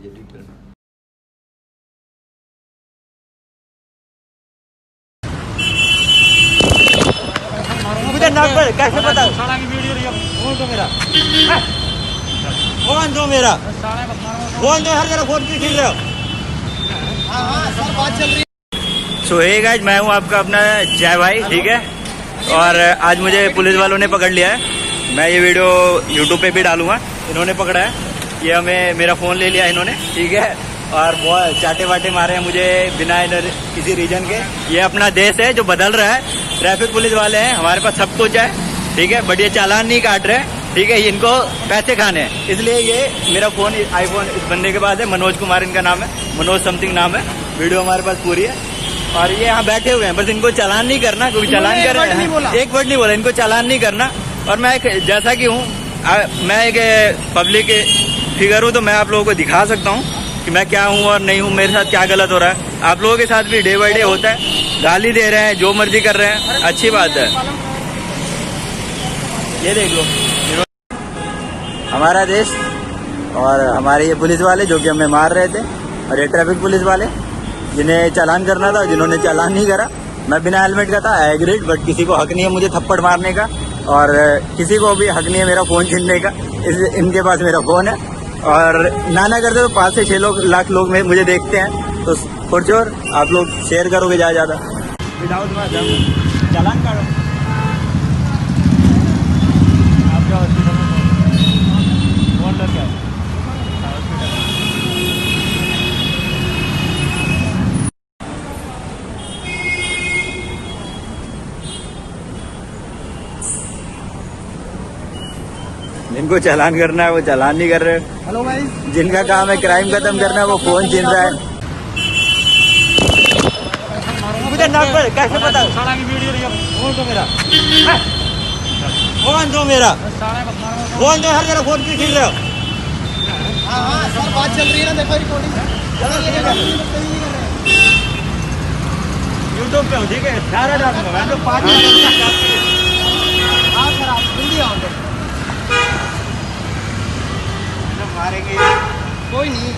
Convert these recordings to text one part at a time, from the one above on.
Edit करना। सो hey guys, मैं हूँ आपका अपना जय भाई, ठीक है। और आज मुझे पुलिस वालों ने पकड़ लिया है। मैं ये वीडियो यूट्यूब पे भी डालूंगा। इन्होंने पकड़ा है, ये हमें मेरा फ़ोन ले लिया इन्होंने, ठीक है। और बहुत चाटे वाटे मारे हैं मुझे बिना इधर किसी रीजन के। ये अपना देश है जो बदल रहा है। ट्रैफिक पुलिस वाले हैं, हमारे पास सब कुछ है, ठीक है। बट ये चालान नहीं काट रहे, ठीक है। इनको पैसे खाने हैं, इसलिए ये मेरा फ़ोन आईफोन इस बंदे के पास है। मनोज कुमार इनका नाम है, मनोज समथिंग नाम है। वीडियो हमारे पास पूरी है। और ये यहाँ बैठे हुए हैं, बस इनको चालान नहीं करना, क्योंकि चालान कर रहे हैं। एक वर्ड नहीं बोला, इनको चालान नहीं करना। और मैं जैसा कि हूँ, मैं एक पब्लिक फिगर हूँ, तो मैं आप लोगों को दिखा सकता हूँ कि मैं क्या हूँ और नहीं हूँ, मेरे साथ क्या गलत हो रहा है। आप लोगों के साथ भी डे बाई डे होता है। गाली दे रहे हैं, जो मर्जी कर रहे हैं, अच्छी बात है। ये देख लो हमारा देश, और हमारे ये पुलिस वाले जो कि हमें मार रहे थे, और ये ट्रैफिक पुलिस वाले जिन्हें चालान करना था, जिन्होंने चालान नहीं करा। मैं बिना हेलमेट का था, आई एग्रीड, बट किसी को हक नहीं है मुझे थप्पड़ मारने का, और किसी को भी हक नहीं है मेरा फ़ोन छीनने का। इनके पास मेरा फ़ोन है, और ना करते तो 5 से 6 लाख लोग मुझे देखते हैं। तो फॉर श्योर आप लोग शेयर करोगे ज़्यादा। विदाउट चालान काटो। आप क्या हॉस्पिटल में फोन लग गया? जिनको चालान करना है वो चालान नहीं कर रहे। हेलो भाई, जिनका काम है क्राइम खत्म करना है वो फोन छीन रहा है। मुझे नाम पर कैसे पता? साला की वीडियो रही है, फोन दो मेरा, फोन दो मेरा, फोन दो। हर जगह फोन क्यों छीन रहे हो? हाँ सर बात चल रही है ना, देखो रिकॉर्डिंग यूट्यूब पे हूँ, ठीक है। सारा डालूंगा मैं तो 5 मिनट। हाँ सर आप जल्दी आओ। मारेंगे कोई नहीं।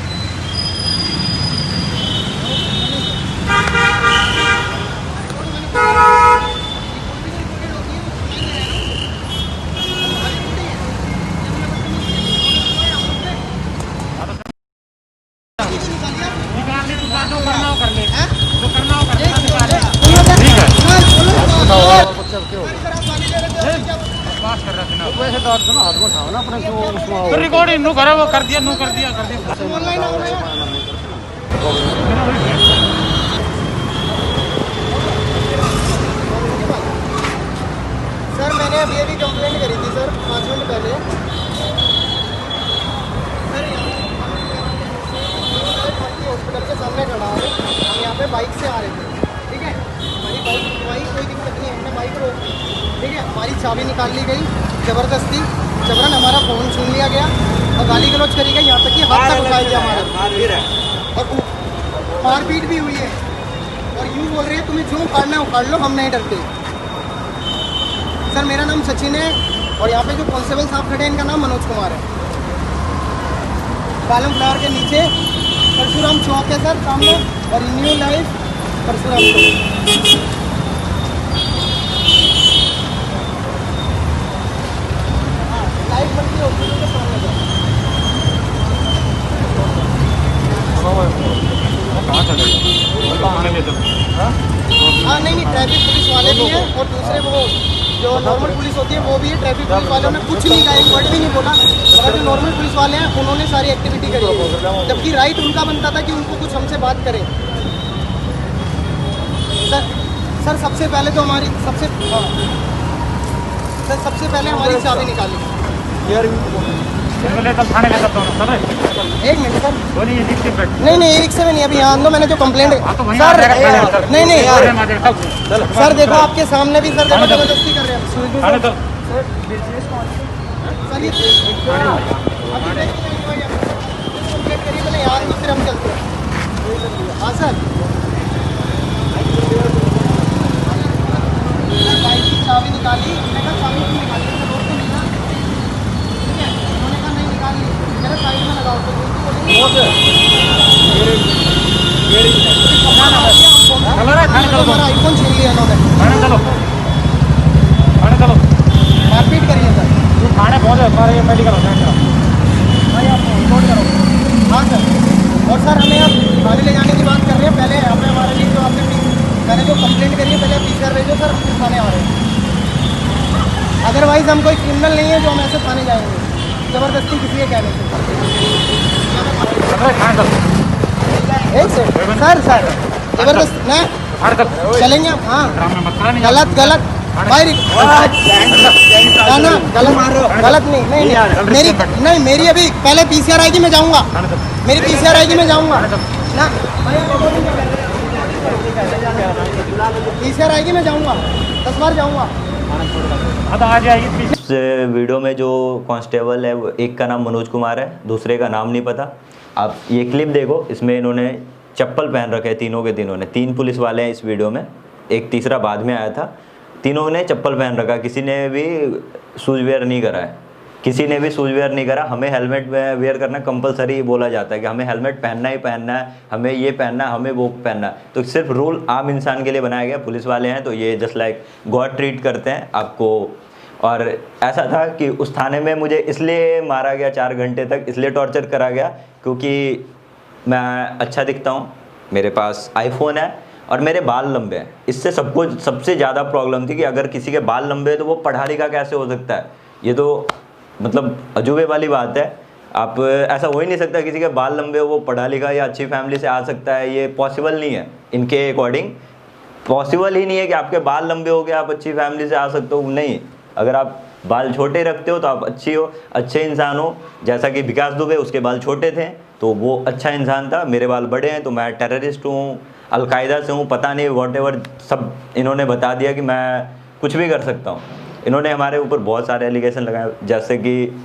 रिकॉर्डिंग नु करा, वो कर दिया नु कर दिया सर मैंने अभी अभी कंप्लेंट करी थी सर 5 मिनट पहले। हॉस्पिटल के सामने खड़ा है, हम यहाँ पे बाइक से आ रहे थे, ठीक है। हमारी बाइक कोई दिक्कत नहीं है, हमने बाइक रोक दी, ठीक है। हमारी चाबी निकाल ली गई ज़बरदस्ती, जबरन हमारा फ़ोन छीन लिया गया और गाली गलौज करी गई, यहाँ तक कि हाथ तक उठाया गया हमारा, और मारपीट भी हुई है। और यूँ बोल रहे हैं तुम्हें जो उखाड़ना है उखाड़ लो, हम नहीं डरते। सर मेरा नाम सचिन है, और यहाँ पे जो कांस्टेबल साहब खड़े हैं इनका नाम मनोज कुमार है। पालम फ्लावर के नीचे परशुराम चौक है सर सामने, और न्यू लाइफ परशुराम चौक। लाइफ बनती हॉस्पिटल के सामने सर। हाँ नहीं, ट्रैफिक पुलिस वाले भी हैं, और दूसरे वो जो नॉर्मल पुलिस होती है वो भी है। ट्रैफिक पुलिस वालों ने कुछ नहीं कहा, एक वर्ड भी नहीं बोला, मगर जो नॉर्मल पुलिस वाले हैं उन्होंने सारी एक्टिविटी करी है, जबकि राइट उनका बनता था कि उनको कुछ हमसे बात करें। सर सबसे पहले तो हमारी सबसे पहले हमारी चाबी निकाली। थाने ले सकता हूँ सर। एक मिनट सर, बोलिए रिक्शे पे। नहीं रिक्शे में नहीं, अभी यहाँ लो। मैंने जो कंप्लेंट सर नहीं यार सर, देखो आपके सामने भी सर देखो जबरदस्ती कर रहे हैं। कंप्लेंट करिए पहले यार, फिर हम चलते हैं। हाँ सर, बाइक की चाबी निकाली, मैंने कहा चाबी क्यों निकाली, रोड तो नहीं ना, ठीक है। उन्होंने कहा नहीं निकाल ली, मेरे साइड में लगाओ तो हमारा आईफोन छीन लिया इन्होंने। थाने चलो, थाने चलो। मारपीट करिए सर। तू थाने पहुंचे, हमारे ये मेडिकल हो जाएगा। भाई आप रिपोर्ट करो। हाँ सर। और सर हमें आप थाने ले जाने की बात कर रहे हैं, पहले आपने हमारे लिए जो आपने पहले जो कंप्लेंट करी है, पहले आप PCR भेजो सर, हम फिर थाने आ रहे हैं। अदरवाइज हम कोई क्रिमिनल नहीं है जो हम ऐसे थाने जाएंगे ज़बरदस्ती किसी के कहने से। अरे थाने चलो, एक सेकंड सर, सर ज़बरदस्त ना थाने चल। चलेंगे आप? हाँ ड्रामा मत करा, नहीं गलत गलत भाई ना गलत गलत नहीं नहीं मेरी नहीं मेरी अभी पहले PCR आएगी मैं जाऊँगा, थाने चल। मेरी PCR आएगी मैं जाऊँगा ना। PCR आएगी मैं जाऊँगा, 10 बार जाऊँगा। हाँ तो आ जाएगी। इस वीडियो में जो कांस्टेबल है वो एक का नाम मनोज कुमार है, दूसरे का नाम नहीं पता। आप ये क्लिप देखो, इसमें इन्होंने चप्पल पहन रखे हैं तीनों के तीनों ने। 3 पुलिस वाले हैं इस वीडियो में, एक तीसरा बाद में आया था। तीनों ने चप्पल पहन रखा, किसी ने भी शूज वेयर नहीं करा है, किसी ने भी शूज वेयर नहीं करा। हमें हेलमेट वेयर करना कंपलसरी बोला जाता है कि हमें हेलमेट पहनना ही पहनना है, हमें ये पहनना है, हमें वो पहनना है। तो सिर्फ रूल आम इंसान के लिए बनाया गया। पुलिस वाले हैं तो ये जस्ट लाइक गॉड ट्रीट करते हैं आपको। और ऐसा था कि उस थाने में मुझे इसलिए मारा गया 4 घंटे तक, इसलिए टॉर्चर करा गया क्योंकि मैं अच्छा दिखता हूँ, मेरे पास आईफोन है और मेरे बाल लंबे हैं। इससे सबसे ज़्यादा प्रॉब्लम थी कि अगर किसी के बाल लंबे हैं तो वो पढ़ा लिखा कैसे हो सकता है। ये तो मतलब अजूबे वाली बात है। आप ऐसा हो ही नहीं सकता किसी के बाल लंबे हो वो पढ़ा लिखा या अच्छी फैमिली से आ सकता है, ये पॉसिबल नहीं है। इनके अकॉर्डिंग पॉसिबल ही नहीं है कि आपके बाल लंबे हो गए आप अच्छी फैमिली से आ सकते हो। नहीं, अगर आप बाल छोटे रखते हो तो आप अच्छे इंसान हो। जैसा कि विकास दुबे, उसके बाल छोटे थे तो वो अच्छा इंसान था, मेरे बाल बड़े हैं तो मैं टेररिस्ट हूँ, अलकायदा से हूँ, पता नहीं व्हाटएवर सब इन्होंने बता दिया कि मैं कुछ भी कर सकता हूँ। इन्होंने हमारे ऊपर बहुत सारे एलिगेशन लगाए, जैसे कि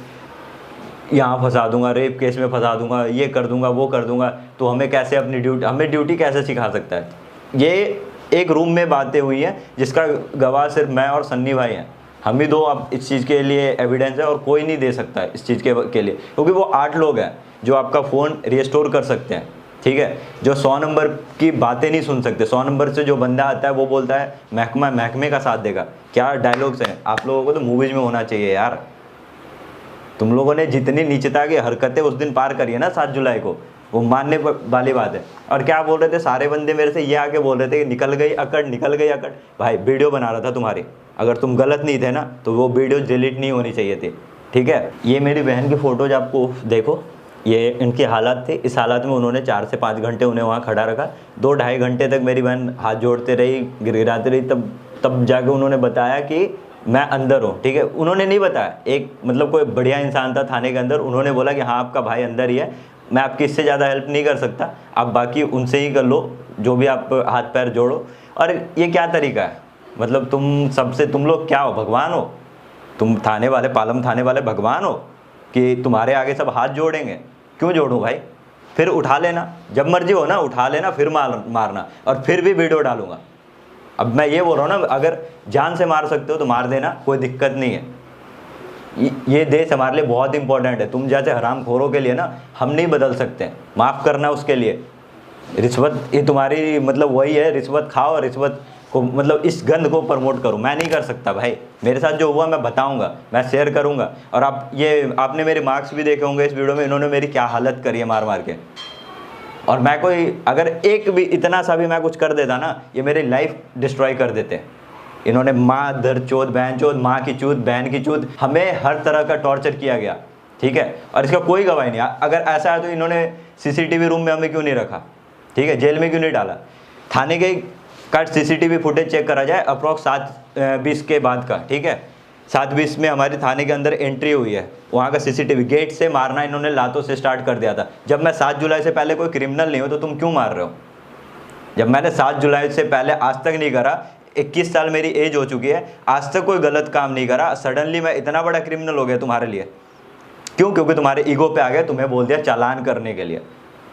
यहाँ फंसा दूंगा, रेप केस में फंसा दूंगा, ये कर दूंगा, वो कर दूंगा। तो हमें कैसे अपनी ड्यूटी कैसे सिखा सकता है। ये एक रूम में बातें हुई हैं जिसका गवाह सिर्फ मैं और सन्नी भाई हैं। हम ही 2 अब इस चीज़ के लिए एविडेंस है और कोई नहीं दे सकता है इस चीज़ के लिए, क्योंकि वो 8 लोग हैं जो आपका फ़ोन रिस्टोर कर सकते हैं। ठीक है, जो 100 नंबर की बातें नहीं सुन सकते। 100 नंबर से जो बंदा आता है वो बोलता है महकमे का साथ देगा। क्या डायलॉग्स हैं। आप लोगों को तो मूवीज़ में होना चाहिए यार। तुम लोगों ने जितनी नीचता की हरकतें उस दिन पार करी है ना 7 जुलाई को, वो मानने वाली बात है। और क्या बोल रहे थे सारे बंदे मेरे से, ये आके बोल रहे थे कि निकल गई अकड़। भाई वीडियो बना रहा था तुम्हारी, अगर तुम गलत नहीं थे ना तो वो वीडियो डिलीट नहीं होनी चाहिए थी। ठीक है, ये मेरी बहन की फ़ोटोज आपको देखो, ये इनकी हालत थी। इस हालत में उन्होंने 4 से 5 घंटे उन्हें वहाँ खड़ा रखा। 2-2.5 घंटे तक मेरी बहन हाथ जोड़ते रही, गिड़गिड़ाती रही, तब जाके उन्होंने बताया कि मैं अंदर हूँ। ठीक है, उन्होंने नहीं बताया, एक मतलब कोई बढ़िया इंसान था थाने के अंदर, उन्होंने बोला कि हाँ आपका भाई अंदर ही है, मैं आपकी इससे ज़्यादा हेल्प नहीं कर सकता, आप बाकी उनसे ही कर लो जो भी आप हाथ पैर जोड़ो। और ये क्या तरीका है, मतलब तुम लोग क्या हो, भगवान हो? तुम थाने वाले, पालम थाने वाले भगवान हो कि तुम्हारे आगे सब हाथ जोड़ेंगे? क्यों जोड़ूं भाई? फिर उठा लेना, जब मर्जी हो ना उठा लेना, फिर मारना, और फिर भी वीडियो डालूंगा। अब मैं ये बोल रहा हूँ ना, अगर जान से मार सकते हो तो मार देना, कोई दिक्कत नहीं है। ये देश हमारे लिए बहुत इंपॉर्टेंट है। तुम जैसे हरामखोरों के लिए ना हम नहीं बदल सकते, माफ़ करना उसके लिए। रिश्वत ये तुम्हारी मतलब वही है, रिश्वत खाओ, रिश्वत को मतलब इस गंद को प्रमोट करो। मैं नहीं कर सकता भाई, मेरे साथ जो हुआ मैं बताऊंगा, मैं शेयर करूंगा। और आपने मेरे मार्क्स भी देखे होंगे इस वीडियो में, इन्होंने मेरी क्या हालत करी है मार के। और मैं कोई अगर एक भी इतना सा भी मैं कुछ कर देता ना, ये मेरी लाइफ डिस्ट्रॉय कर देते। इन्होंने माँ दर चोद, बहन चोद, माँ की चूत, बहन की चूत, हमें हर तरह का टॉर्चर किया गया। ठीक है, और इसका कोई गवाही नहीं। अगर ऐसा है तो इन्होंने CCTV रूम में हमें क्यों नहीं रखा? ठीक है, जेल में क्यों नहीं डाला? थाने के कट CCTV फुटेज चेक करा जाए अप्रॉक्स 7:20 के बाद का। ठीक है, 7:20 में हमारे थाने के अंदर एंट्री हुई है, वहाँ का CCTV गेट से मारना इन्होंने लातों से स्टार्ट कर दिया था। जब मैं 7 जुलाई से पहले कोई क्रिमिनल नहीं हूँ तो तुम क्यों मार रहे हो? जब मैंने 7 जुलाई से पहले आज तक नहीं करा, 21 साल मेरी एज हो चुकी है, आज तक कोई गलत काम नहीं करा, सडनली मैं इतना बड़ा क्रिमिनल हो गया तुम्हारे लिए। क्यों? क्योंकि तुम्हारे ईगो पे आ गया, तुम्हें बोल दिया चालान करने के लिए।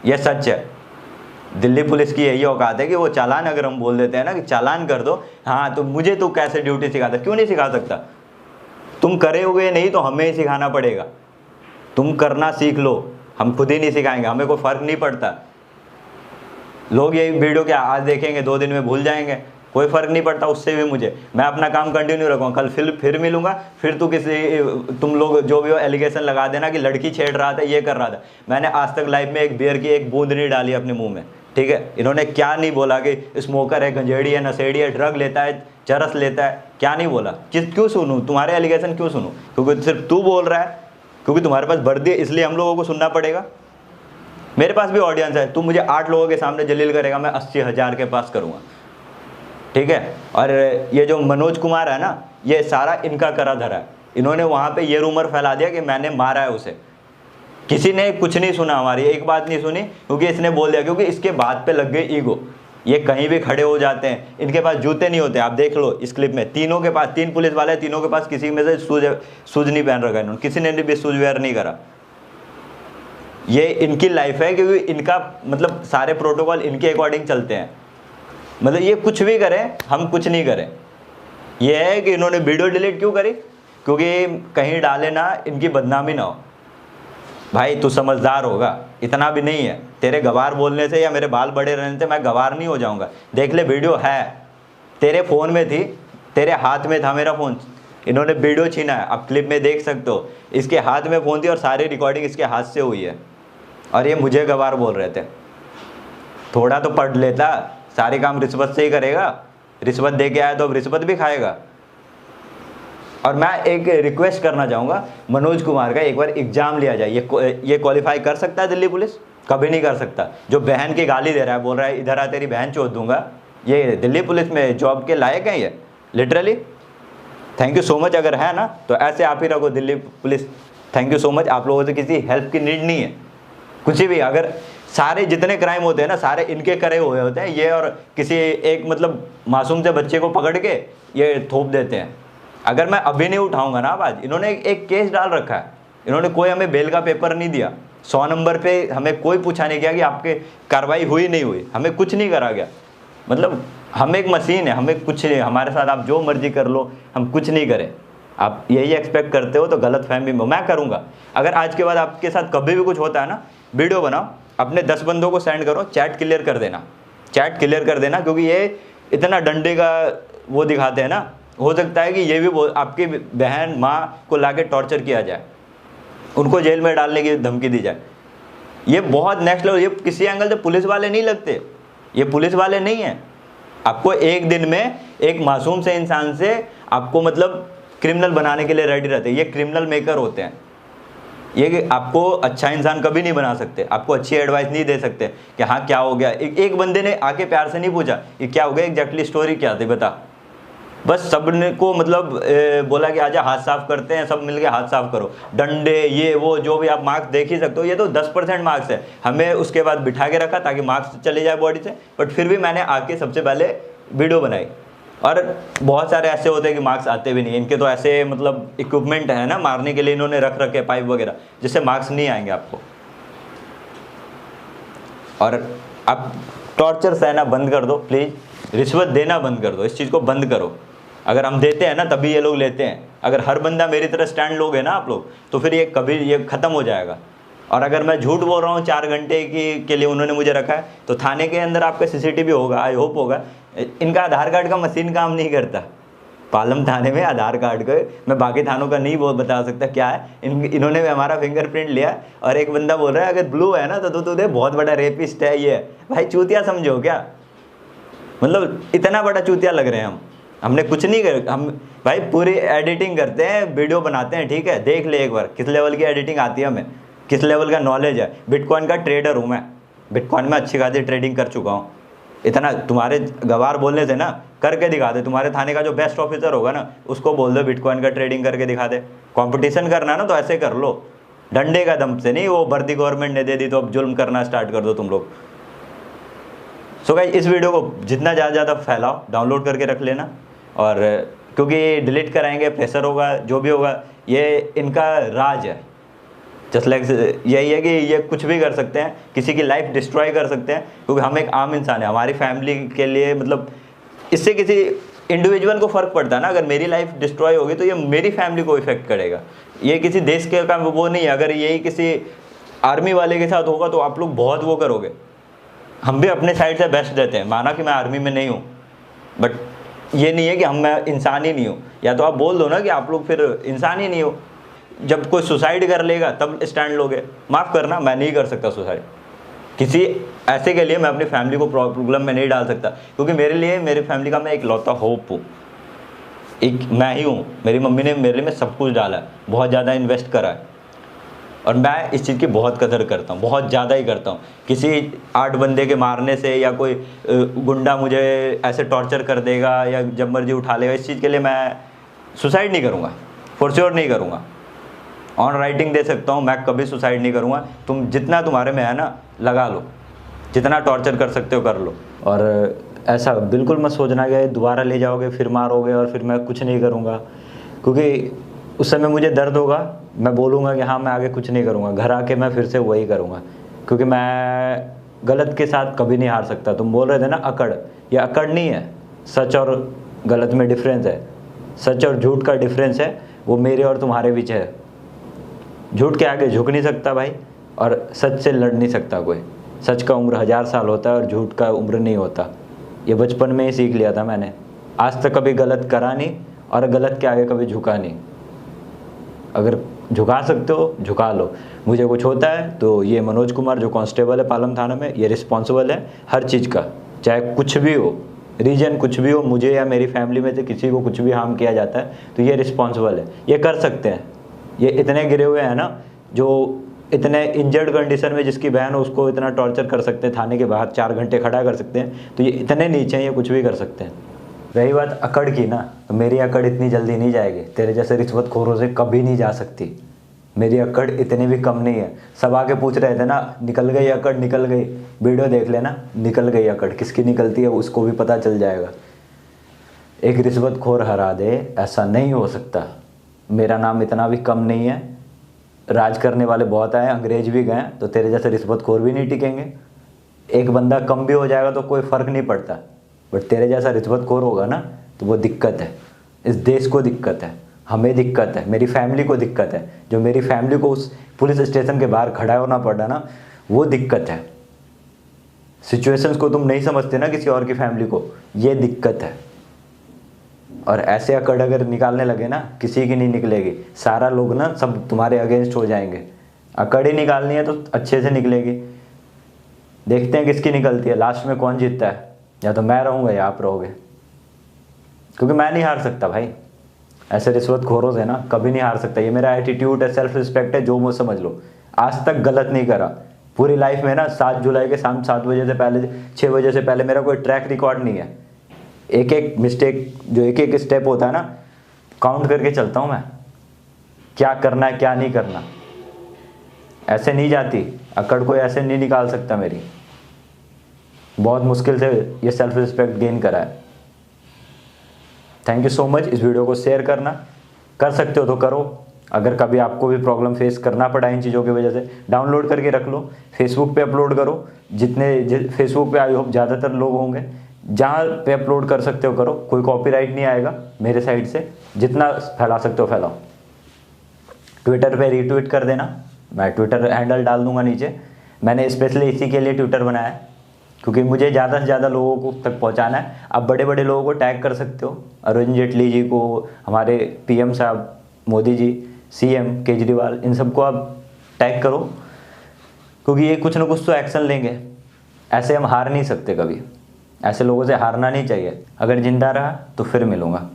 यह सच है, दिल्ली पुलिस की यही औकात है कि वो चालान अगर हम बोल देते हैं ना कि चालान कर दो, हाँ तो मुझे तो कैसे ड्यूटी सिखाता? क्यों नहीं सिखा सकता? तुम करे हुए नहीं तो हमें ही सिखाना पड़ेगा। तुम करना सीख लो, हम खुद ही नहीं सिखाएंगे, हमें कोई फ़र्क नहीं पड़ता। लोग ये वीडियो क्या आज देखेंगे 2 दिन में भूल जाएंगे, कोई फ़र्क नहीं पड़ता उससे भी मुझे। मैं अपना काम कंटिन्यू रखूँगा, कल फिर मिलूंगा, फिर तुम लोग जो भी हो एलिगेशन लगा देना कि लड़की छेड़ रहा था, ये कर रहा था। मैंने आज तक लाइफ में एक बियर की एक बूंद नहीं डाली अपने मुंह में, ठीक है। इन्होंने क्या नहीं बोला कि स्मोकर है, गंजेड़ी है, नशेड़ी है, ड्रग लेता है, चरस लेता है, क्या नहीं बोला। क्यों सुनूँ तुम्हारे एलिगेशन, क्यों सुनूँ? क्योंकि सिर्फ तू बोल रहा है, क्योंकि तुम्हारे पास वर्दी है, इसलिए हम लोगों को सुनना पड़ेगा। मेरे पास भी ऑडियंस है, तू मुझे 8 लोगों के सामने जलील करेगा, मैं 80,000 के पास करूँगा, ठीक है। और ये जो मनोज कुमार है ना, ये सारा इनका करा धरा है। इन्होंने वहाँ पे ये रूमर फैला दिया कि मैंने मारा है उसे। किसी ने कुछ नहीं सुना, हमारी एक बात नहीं सुनी, क्योंकि इसने बोल दिया, क्योंकि इसके बात पे लग गई ईगो। ये कहीं भी खड़े हो जाते हैं, इनके पास जूते नहीं होते। आप देख लो इस क्लिप में, तीनों के पास 3 पुलिस वाले, तीनों के पास किसी में से शूज नहीं पहन रखा इन्होंने, किसी ने भी शूज वेयर नहीं करा। ये इनकी लाइफ है, क्योंकि इनका मतलब सारे प्रोटोकॉल इनके अकॉर्डिंग चलते हैं। मतलब ये कुछ भी करें, हम कुछ नहीं करें। ये है कि इन्होंने वीडियो डिलीट क्यों करी, क्योंकि कहीं डाले ना, इनकी बदनामी ना हो। भाई तू समझदार होगा, इतना भी नहीं है। तेरे गवार बोलने से या मेरे बाल बड़े रहने से मैं गवार नहीं हो जाऊंगा। देख ले वीडियो है, तेरे फ़ोन में थी, तेरे हाथ में था मेरा फ़ोन, इन्होंने वीडियो छीना है। आप क्लिप में देख सकते हो, इसके हाथ में फ़ोन थी और सारी रिकॉर्डिंग इसके हाथ से हुई है, और ये मुझे गवार बोल रहे थे। थोड़ा तो पढ़ लेता, सारे काम रिश्वत से ही करेगा। रिश्वत दे के आया तो अब रिश्वत भी खाएगा। और मैं एक रिक्वेस्ट करना चाहूँगा, मनोज कुमार का एक बार एग्ज़ाम लिया जाए। ये क्वालिफाई कर सकता है दिल्ली पुलिस? कभी नहीं कर सकता। जो बहन की गाली दे रहा है, बोल रहा है इधर आ तेरी बहन चोद दूंगा, ये दिल्ली पुलिस में जॉब के लायक है ये? Literally thank you so much. अगर है ना तो ऐसे आप ही रखो Delhi police. Thank you so much. आप लोगों से किसी हेल्प की नीड नहीं है, कुछ भी। अगर सारे जितने क्राइम होते हैं ना, सारे इनके करे हुए होते हैं ये, और किसी एक मतलब मासूम से बच्चे को पकड़ के ये थोप देते हैं। अगर मैं अभी नहीं उठाऊंगा ना आवाज़, इन्होंने एक केस डाल रखा है, इन्होंने कोई हमें बेल का पेपर नहीं दिया। 100 नंबर पे हमें कोई पूछा नहीं गया कि आपके कार्रवाई हुई नहीं हुई, हमें कुछ नहीं करा गया। मतलब हम एक मशीन है, हमें कुछ नहीं, हमारे साथ आप जो मर्जी कर लो, हम कुछ नहीं करें। आप यही एक्सपेक्ट करते हो तो गलत फहमी में मैं करूँगा। अगर आज के बाद आपके साथ कभी भी कुछ होता है ना, वीडियो बनाओ, अपने 10 बंदों को सेंड करो, चैट क्लियर कर देना, चैट क्लियर कर देना। क्योंकि ये इतना डंडे का वो दिखाते हैं ना, हो सकता है कि ये भी आपकी बहन माँ को लाके टॉर्चर किया जाए, उनको जेल में डालने की धमकी दी जाए। ये बहुत नेक्स्ट लेवल। ये किसी एंगल से पुलिस वाले नहीं लगते, ये पुलिस वाले नहीं हैं। आपको एक दिन में एक मासूम से इंसान से आपको मतलब क्रिमिनल बनाने के लिए रेडी रहते हैं। ये क्रिमिनल मेकर होते हैं। ये आपको अच्छा इंसान कभी नहीं बना सकते, आपको अच्छी एडवाइस नहीं दे सकते कि हाँ क्या हो गया। एक बंदे ने आके प्यार से नहीं पूछा ये क्या हो गया, एग्जैक्टली स्टोरी क्या थी बता। बस सबने को मतलब बोला कि आजा हाथ साफ करते हैं, सब मिलके हाथ साफ करो, डंडे ये वो जो भी आप मार्क्स देख ही सकते हो। ये तो 10% मार्क्स है, हमें उसके बाद बिठा के रखा ताकि मार्क्स चले जाए बॉडी से। बट फिर भी मैंने आके सबसे पहले वीडियो बनाई। और बहुत सारे ऐसे होते हैं कि मार्क्स आते भी नहीं। इनके तो ऐसे मतलब इक्विपमेंट है ना मारने के लिए, इन्होंने रख रखे पाइप वगैरह, जिससे मार्क्स नहीं आएंगे आपको। और आप टॉर्चर सहना बंद कर दो प्लीज़, रिश्वत देना बंद कर दो, इस चीज़ को बंद करो। अगर हम देते हैं ना तभी ये लोग लेते हैं। अगर हर बंदा मेरी तरह स्टैंड लोगे ना आप लोग, तो फिर ये कभी ये ख़त्म हो जाएगा। और अगर मैं झूठ बोल रहा हूँ 4 घंटे के लिए उन्होंने मुझे रखा है, तो थाने के अंदर आपका CCTV होगा, आई होप होगा। इनका आधार कार्ड का मशीन काम नहीं करता। पालम थाने में आधार कार्ड का, मैं बाकी थानों का नहीं वो बता सकता क्या है। इन्होंने हमारा फिंगरप्रिंट लिया और एक बंदा बोल रहा है अगर ब्लू है ना तो तू बहुत बड़ा रेपिस्ट है। ये भाई चूतिया समझो क्या, मतलब इतना बड़ा चूतिया लग रहे हैं हम। हमने कुछ नहीं कर, हम भाई पूरी एडिटिंग करते हैं, वीडियो बनाते हैं, ठीक है। देख ले एक बार किस लेवल की एडिटिंग आती है हमें, किस लेवल का नॉलेज है। बिटकॉइन का ट्रेडर हूँ मैं, बिटकॉइन में अच्छी खासी ट्रेडिंग कर चुका हूँ। इतना तुम्हारे गवार बोलने से ना करके दिखा दे। तुम्हारे थाने का जो बेस्ट ऑफिसर होगा ना उसको बोल दो बिटकॉइन का ट्रेडिंग करके दिखा दे। कंपटीशन करना ना तो ऐसे कर लो, डंडे का दम से नहीं। वो वर्दी गवर्नमेंट ने दे दी तो अब जुल्म करना स्टार्ट कर दो तुम लोग। सो गाइस इस वीडियो को जितना ज़्यादा फैलाओ, डाउनलोड करके रख लेना। और क्योंकि डिलीट कराएंगे, प्रेशर होगा, जो भी होगा, ये इनका राज है। जस्ट लाइक यही है कि ये कुछ भी कर सकते हैं, किसी की लाइफ डिस्ट्रॉय कर सकते हैं। क्योंकि हम एक आम इंसान है, हमारी फैमिली के लिए मतलब इससे किसी इंडिविजुअल को फ़र्क पड़ता है ना। अगर मेरी लाइफ डिस्ट्रॉय होगी तो ये मेरी फैमिली को इफेक्ट करेगा। ये किसी देश के का वो नहीं है। अगर यही किसी आर्मी वाले के साथ होगा तो आप लोग बहुत वो करोगे, हम भी अपने साइड से बेस्ट देते हैं। माना कि मैं आर्मी में नहीं हूँ, बट ये नहीं है कि मैं इंसान ही नहीं हूँ। या तो आप बोल दो ना कि आप लोग फिर इंसान ही नहीं हो। जब कोई सुसाइड कर लेगा तब स्टैंड लोगे। माफ़ करना, मैं नहीं कर सकता सुसाइड। किसी ऐसे के लिए मैं अपनी फैमिली को प्रॉब्लम में नहीं डाल सकता, क्योंकि मेरे लिए, मेरी फैमिली का मैं एक लौता होप हूँ। एक मैं ही हूँ। मेरी मम्मी ने मेरे में सब कुछ डाला है, बहुत ज़्यादा इन्वेस्ट करा है, और मैं इस चीज़ की बहुत कदर करता हूँ, बहुत ज़्यादा ही करता हूँ। किसी 8 बंदे के मारने से या कोई गुंडा मुझे ऐसे टॉर्चर कर देगा या जब मर्जी उठा लेगा, इस चीज़ के लिए मैं सुसाइड नहीं करूँगा, फॉर श्योर नहीं करूँगा। ऑन राइटिंग दे सकता हूँ, मैं कभी सुसाइड नहीं करूँगा। तुम जितना तुम्हारे में है ना लगा लो, जितना टॉर्चर कर सकते हो कर लो। और ऐसा बिल्कुल मत सोचना कि दोबारा ले जाओगे फिर मारोगे और फिर मैं कुछ नहीं करूँगा, क्योंकि उस समय मुझे दर्द होगा, मैं बोलूँगा कि हाँ मैं आगे कुछ नहीं करूँगा, घर आके मैं फिर से वही करूँगा, क्योंकि मैं गलत के साथ कभी नहीं हार सकता। तुम बोल रहे थे ना अकड़, ये अकड़ नहीं है, सच और गलत में डिफरेंस है। सच और झूठ का डिफरेंस है, वो मेरे और तुम्हारे बीच है। झूठ के आगे झुक नहीं सकता भाई, और सच से लड़ नहीं सकता कोई। सच का उम्र 1000 साल होता है और झूठ का उम्र नहीं होता। ये बचपन में ही सीख लिया था मैंने। आज तक कभी गलत करा नहीं और गलत के आगे कभी झुका नहीं। अगर झुका सकते हो झुका लो। मुझे कुछ होता है तो ये मनोज कुमार जो कांस्टेबल है पालम थाना में, ये रिस्पॉन्सिबल है हर चीज़ का, चाहे कुछ भी हो, रीजन कुछ भी हो, मुझे या मेरी फैमिली में से किसी को कुछ भी हार्म किया जाता है तो ये रिस्पॉन्सिबल है, ये कर सकते हैं। ये इतने गिरे हुए हैं ना, जो इतने इंजर्ड कंडीशन में जिसकी बहन हो उसको इतना टॉर्चर कर सकते हैं, थाने के बाहर 4 घंटे खड़ा कर सकते हैं, तो ये इतने नीचे हैं, ये कुछ भी कर सकते हैं। रही बात अकड़ की ना, तो मेरी अकड़ इतनी जल्दी नहीं जाएगी, तेरे जैसे रिश्वतखोरों से कभी नहीं जा सकती। मेरी अकड़ इतनी भी कम नहीं है। सब आके पूछ रहे थे ना, निकल गई अकड़, निकल गई, वीडियो देख लेना, निकल गई अकड़। किसकी निकलती है उसको भी पता चल जाएगा। एक रिश्वतखोर हरा दे, ऐसा नहीं हो सकता। मेरा नाम इतना भी कम नहीं है। राज करने वाले बहुत आए, अंग्रेज भी गए, तो तेरे जैसे रिश्वतखोर भी नहीं टिकेंगे। एक बंदा कम भी हो जाएगा तो कोई फ़र्क नहीं पड़ता, बट तेरे जैसा रिश्वतखोर होगा ना तो वो दिक्कत है। इस देश को दिक्कत है, हमें दिक्कत है, मेरी फैमिली को दिक्कत है। जो मेरी फैमिली को उस पुलिस स्टेशन के बाहर खड़ा होना पड़ा ना, वो दिक्कत है। सिचुएशंस को तुम नहीं समझते ना किसी और की फैमिली को, ये दिक्कत है। और ऐसे अकड़ अगर निकालने लगे ना, किसी की नहीं निकलेगी। सारा लोग ना सब तुम्हारे अगेंस्ट हो जाएंगे। अकड़ ही निकालनी है तो अच्छे से निकलेगी। देखते हैं किसकी निकलती है, लास्ट में कौन जीतता है। या तो मैं रहूँगा या आप रहोगे, क्योंकि मैं नहीं हार सकता भाई। ऐसे रिश्वतखोरों से ना कभी नहीं हार सकता। ये मेरा एटीट्यूड है, सेल्फ रिस्पेक्ट है, जो मुझे समझ लो। आज तक गलत नहीं करा पूरी लाइफ में ना। 7 जुलाई के शाम 7 बजे से पहले, 6 बजे से पहले मेरा कोई ट्रैक रिकॉर्ड नहीं है। एक एक मिस्टेक, जो एक एक स्टेप होता है ना, काउंट करके चलता हूँ मैं, क्या करना है क्या नहीं करना। ऐसे नहीं जाती अकड़, कोई ऐसे नहीं निकाल सकता मेरी। बहुत मुश्किल से ये सेल्फ रिस्पेक्ट गेन करा है। Thank you so much. इस वीडियो को शेयर करना, कर सकते हो तो करो। अगर कभी आपको भी प्रॉब्लम फेस करना पड़ा इन चीज़ों की वजह से, डाउनलोड करके रख लो, फेसबुक पे अपलोड करो। फेसबुक पे आई होप ज़्यादातर लोग होंगे, जहाँ पे अपलोड कर सकते हो करो। कोई कॉपीराइट नहीं आएगा मेरे साइड से। जितना फैला सकते हो फैलाओ। ट्विटर पे रीट्वीट कर देना, मैं ट्विटर हैंडल डाल दूंगा नीचे। मैंने स्पेशली इसी के लिए ट्विटर बनाया है, क्योंकि मुझे ज़्यादा से ज़्यादा लोगों को तक पहुंचाना है। आप बड़े बड़े लोगों को टैग कर सकते हो, अरुण जेटली जी को, हमारे पीएम साहब मोदी जी, सीएम केजरीवाल, इन सबको आप टैग करो, क्योंकि ये कुछ ना कुछ तो एक्शन लेंगे। ऐसे हम हार नहीं सकते कभी। ऐसे लोगों से हारना नहीं चाहिए। अगर जिंदा रहा तो फिर मिलूँगा।